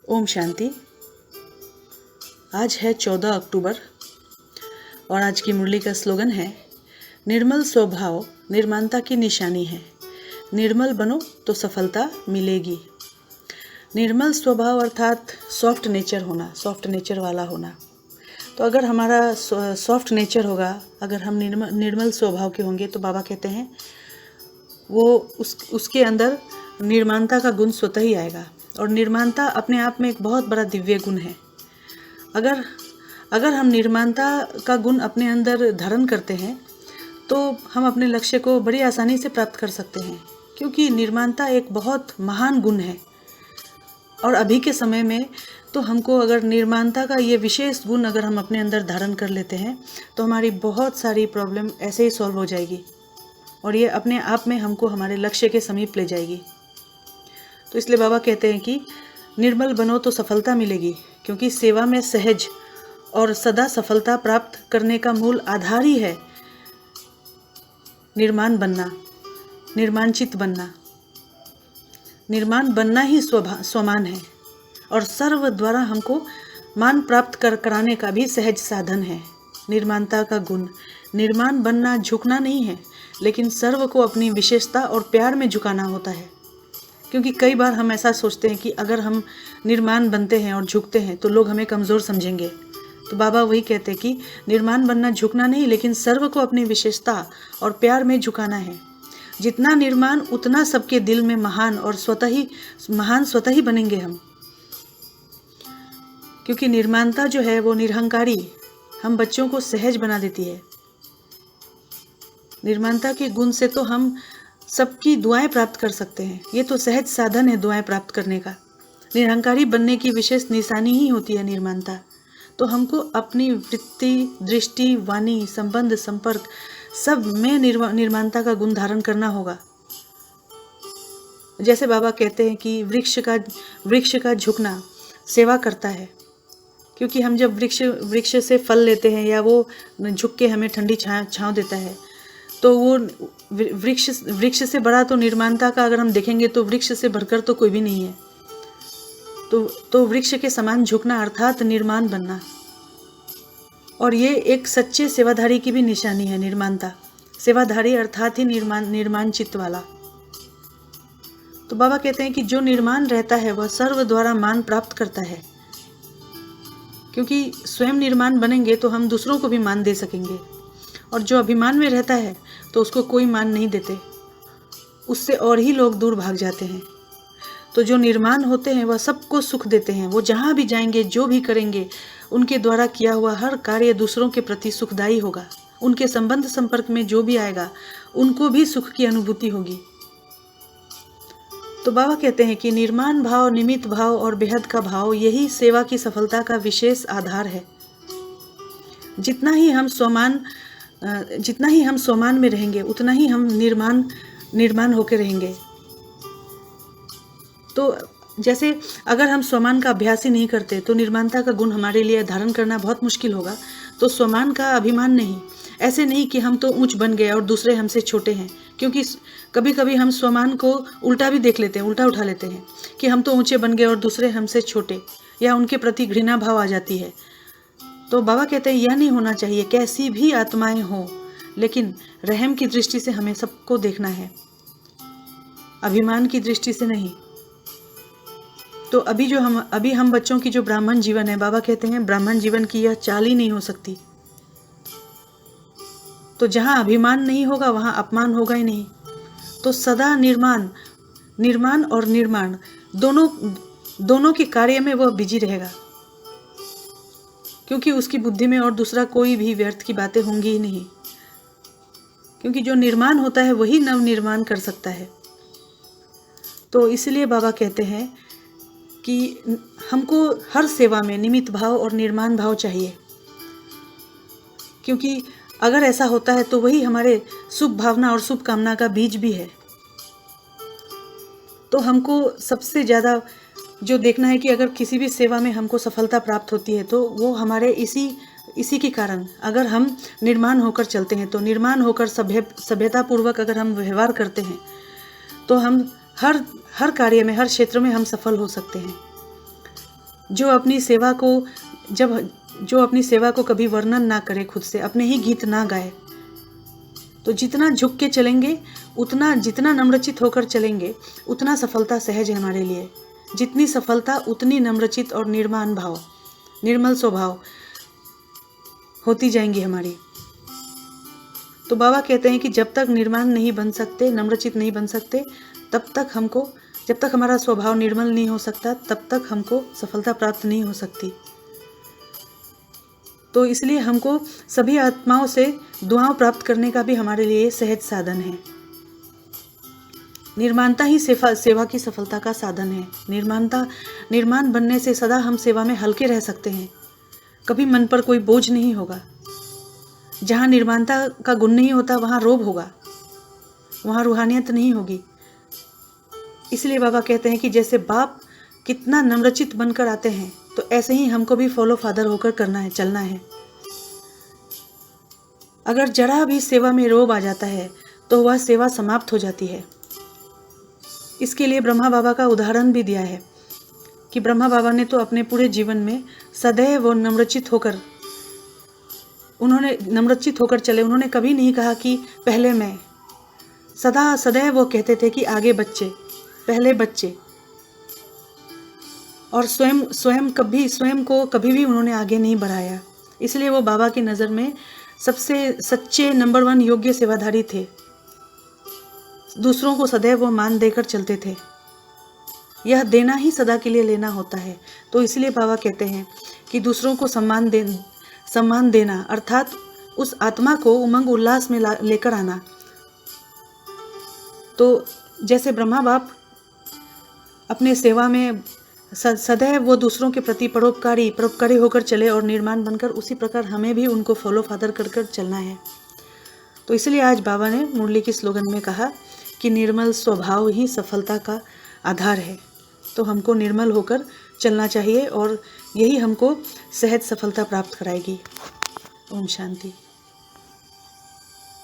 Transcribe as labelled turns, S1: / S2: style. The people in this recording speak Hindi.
S1: ओम शांति। आज है 14 अक्टूबर और आज की मुरली का स्लोगन है, निर्मल स्वभाव निर्माणता की निशानी है। निर्मल बनो तो सफलता मिलेगी। निर्मल स्वभाव अर्थात सॉफ्ट नेचर होना, सॉफ्ट नेचर वाला होना। तो अगर हमारा सॉफ्ट नेचर होगा, अगर हम निर्मल स्वभाव के होंगे, तो बाबा कहते हैं वो उसके अंदर निर्माणता का गुण स्वतः ही आएगा। और निर्माणता अपने आप में एक बहुत बड़ा दिव्य गुण है। अगर हम निर्माणता का गुण अपने अंदर धारण करते हैं तो हम अपने लक्ष्य को बड़ी आसानी से प्राप्त कर सकते हैं, क्योंकि निर्माणता एक बहुत महान गुण है। और अभी के समय में तो हमको अगर निर्माणता का ये विशेष गुण अगर हम अपने अंदर धारण कर लेते हैं तो हमारी बहुत सारी प्रॉब्लम ऐसे ही सॉल्व हो जाएगी और ये अपने आप में हमको हमारे लक्ष्य के समीप ले जाएगी। तो इसलिए बाबा कहते हैं कि निर्मल बनो तो सफलता मिलेगी, क्योंकि सेवा में सहज और सदा सफलता प्राप्त करने का मूल आधार ही है निर्माण बनना, निर्माणचित बनना। निर्माण बनना ही स्वमान है और सर्व द्वारा हमको मान प्राप्त कराने का भी सहज साधन है। निर्माणता का गुण निर्माण बनना झुकना नहीं है, लेकिन सर्व को अपनी विशेषता और प्यार में झुकाना होता है। क्योंकि कई बार हम ऐसा सोचते हैं कि अगर हम निर्माण बनते हैं और झुकते हैं तो लोग हमें कमज़ोर समझेंगे। तो बाबा वही कहते हैं कि निर्माण बनना झुकना नहीं, लेकिन सर्व को अपनी विशेषता और प्यार में झुकाना है। जितना निर्माण उतना सबके दिल में महान और स्वतः ही बनेंगे हम। क्योंकि निर्माणता जो है वो निरहंकारी हम बच्चों को सहज बना देती है। निर्माणता के गुण से तो हम सबकी दुआएं प्राप्त कर सकते हैं। ये तो सहज साधन है दुआएं प्राप्त करने का। निरहंकारी बनने की विशेष निशानी ही होती है निर्माणता। तो हमको अपनी वृत्ति, दृष्टि, वाणी, संबंध, संपर्क सब में निर्माणता का गुण धारण करना होगा। जैसे बाबा कहते हैं कि वृक्ष का झुकना सेवा करता है, क्योंकि हम जब वृक्ष से फल लेते हैं या वो झुक के हमें ठंडी छाँव देता है, तो वो वृक्ष से बड़ा तो निर्माणता का अगर हम देखेंगे तो वृक्ष से बढ़कर तो कोई भी नहीं है। तो वृक्ष के समान झुकना अर्थात निर्माण बनना। और ये एक सच्चे सेवाधारी की भी निशानी है निर्माणता। सेवाधारी अर्थात ही निर्माण चित्त वाला। तो बाबा कहते हैं कि जो निर्माण रहता है वह सर्व द्वारा मान प्राप्त करता है, क्योंकि स्वयं निर्माण बनेंगे तो हम दूसरों को भी मान दे सकेंगे। और जो अभिमान में रहता है तो उसको कोई मान नहीं देते, उससे और ही लोग दूर भाग जाते हैं। तो जो निर्माण होते हैं वह सबको सुख देते हैं। वो जहाँ भी जाएंगे, जो भी करेंगे, उनके द्वारा किया हुआ हर कार्य दूसरों के प्रति सुखदायी होगा। उनके संबंध संपर्क में जो भी आएगा उनको भी सुख की अनुभूति होगी। तो बाबा कहते हैं कि निर्माण भाव, निमित्त भाव और बेहद का भाव यही सेवा की सफलता का विशेष आधार है। जितना ही हम स्वमान में रहेंगे उतना ही हम निर्माण होकर रहेंगे। तो जैसे अगर हम स्वमान का अभ्यास ही नहीं करते तो निर्माणता का गुण हमारे लिए धारण करना बहुत मुश्किल होगा। तो स्वमान का अभिमान नहीं, ऐसे नहीं कि हम तो ऊंच बन गए और दूसरे हमसे छोटे हैं, क्योंकि कभी कभी हम स्वमान को उल्टा भी देख लेते हैं, उल्टा उठा लेते हैं कि हम तो ऊंचे बन गए और दूसरे हमसे छोटे, या उनके प्रति घृणा भाव आ जाती है। तो बाबा कहते हैं यह नहीं होना चाहिए। कैसी भी आत्माएं हों, लेकिन रहम की दृष्टि से हमें सबको देखना है, अभिमान की दृष्टि से नहीं। तो अभी हम बच्चों की जो ब्राह्मण जीवन है, बाबा कहते हैं ब्राह्मण जीवन की यह चाल ही नहीं हो सकती। तो जहाँ अभिमान नहीं होगा वहाँ अपमान होगा ही नहीं। तो सदा निर्माण और निर्माण दोनों के कार्य में वह बिजी रहेगा, क्योंकि उसकी बुद्धि में और दूसरा कोई भी व्यर्थ की बातें होंगी ही नहीं। क्योंकि जो निर्माण होता है वही नव निर्माण कर सकता है। तो इसलिए बाबा कहते हैं कि हमको हर सेवा में निमित्त भाव और निर्माण भाव चाहिए, क्योंकि अगर ऐसा होता है तो वही हमारे शुभ भावना और शुभ कामना का बीज भी है। तो हमको सबसे ज़्यादा जो देखना है कि अगर किसी भी सेवा में हमको सफलता प्राप्त होती है तो वो हमारे इसी के कारण, अगर हम निर्माण होकर चलते हैं, तो निर्माण होकर सभ्यता पूर्वक अगर हम व्यवहार करते हैं तो हम हर कार्य में, हर क्षेत्र में हम सफल हो सकते हैं। जो अपनी सेवा को कभी वर्णन ना करे, खुद से अपने ही गीत ना गाए, तो जितना झुक के चलेंगे, जितना नम्रचित होकर चलेंगे, उतना सफलता सहज है हमारे लिए। जितनी सफलता उतनी नम्रचित और निर्मल स्वभाव होती जाएंगी हमारी। तो बाबा कहते हैं कि जब तक निर्माण नहीं बन सकते, नम्रचित नहीं बन सकते, जब तक हमारा स्वभाव निर्मल नहीं हो सकता, तब तक हमको सफलता प्राप्त नहीं हो सकती। तो इसलिए हमको सभी आत्माओं से दुआओं प्राप्त करने का भी हमारे लिए सहज साधन है। निर्माणता ही सेवा की सफलता का साधन है। निर्माण बनने से सदा हम सेवा में हल्के रह सकते हैं। कभी मन पर कोई बोझ नहीं होगा। जहाँ निर्माणता का गुण नहीं होता, वहाँ रोब होगा, वहाँ रूहानियत नहीं होगी। इसलिए बाबा कहते हैं कि जैसे बाप कितना नम्रचित बनकर आते हैं, तो ऐसे ही हमको भी फॉलो फादर होकर चलना है। अगर जरा भी सेवा में रोब आ जाता है, तो वह सेवा समाप्त हो जाती है। इसके लिए ब्रह्मा बाबा का उदाहरण भी दिया है कि ब्रह्मा बाबा ने तो अपने पूरे जीवन में सदैव नम्रचित होकर चले। उन्होंने कभी नहीं कहा कि पहले मैं। सदैव वो कहते थे कि आगे बच्चे, पहले बच्चे। और स्वयं को कभी भी उन्होंने आगे नहीं बढ़ाया। इसलिए वो बाबा की नज़र में सबसे सच्चे नंबर 1 योग्य सेवाधारी थे। दूसरों को सदैव वो मान देकर चलते थे। यह देना ही सदा के लिए लेना होता है। तो इसलिए बाबा कहते हैं कि दूसरों को सम्मान देना, अर्थात उस आत्मा को उमंग उल्लास में लेकर आना। तो जैसे ब्रह्मा बाप अपने सेवा में सदैव वो दूसरों के प्रति परोपकारी होकर चले और निर्माण बनकर, उसी प्रकार हमें भी उनको फॉलो फादर कर चलना है। तो इसलिए आज बाबा ने मुरली की स्लोगन में कहा कि निर्मल स्वभाव ही सफलता का आधार है। तो हमको निर्मल होकर चलना चाहिए और यही हमको सहज सफलता प्राप्त कराएगी। ओम शांति।